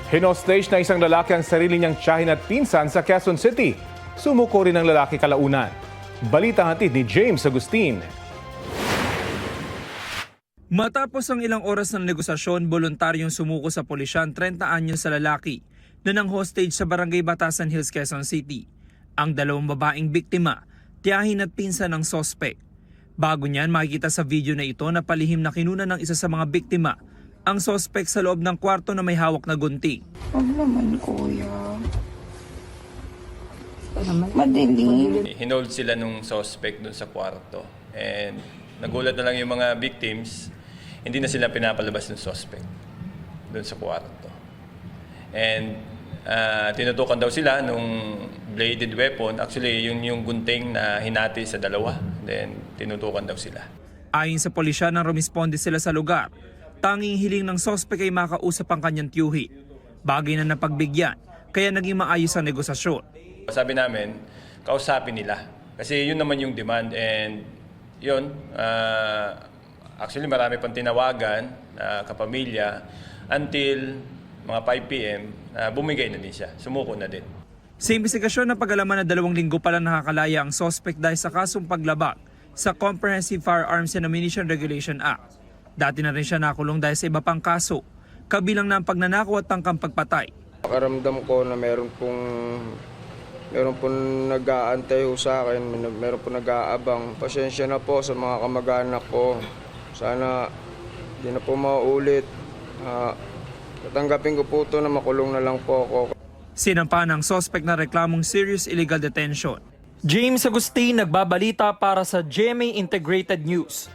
Hinostage na isang lalaki ang sarili niyang tiyahin at pinsan sa Quezon City. Sumuko rin ang lalaki kalaunan. Balita hatid ni James Agustin. Matapos ang ilang oras ng negosasyon, voluntaryong sumuko sa pulisya ang 30 anyos sa lalaki na nang hostage sa Barangay Batasan Hills, Quezon City. Ang dalawang babaeng biktima, tiyahin at pinsan ng sospek. Bago niyan, makikita sa video na ito na palihim na kinuna ng isa sa mga biktima ang sospek sa loob ng kwarto na may hawak na gunting. Huwag naman, kuya. Madilim. Hinold sila nung suspect dun sa kwarto. And nagulat na lang yung mga victims, hindi na sila pinapalabas ng suspect dun sa kwarto. And tinutukan daw sila nung bladed weapon. Actually, yun yung gunting na hinati sa dalawa. Then tinutukan daw sila. Ayon sa pulisya, nang rumisponde sila sa lugar, tanging hiling ng sospek ay makausap ang kanyang tiyuhi. Bagay na napagbigyan, kaya naging maayos ang negosasyon. Sabi namin, kausapin nila. Kasi yun naman yung demand. And yun, actually marami pang tinawagan na kapamilya until mga 5 p.m. Bumigay na din siya. Sumuko na din. Sa investigasyon na pag-alaman na 2 linggo pala nakakalaya ang sospek dahil sa kasong paglabag sa Comprehensive Firearms and Ammunition Regulation Act. Dati na rin siya nakulong dahil sa iba pang kaso, kabilang na ang pagnanakaw at tangkang pagpatay. Pakiramdam ko na meron pong nag-aantay ho sa akin, meron pong nag-aabang. Pasensya na po sa mga kamag-anak ko. Sana hindi na po maulit. Tatanggapin ko po ito na makulong na lang po ako. Sinampa ng sospek na reklamong serious illegal detention. James Agustin, nagbabalita para sa GMA Integrated News.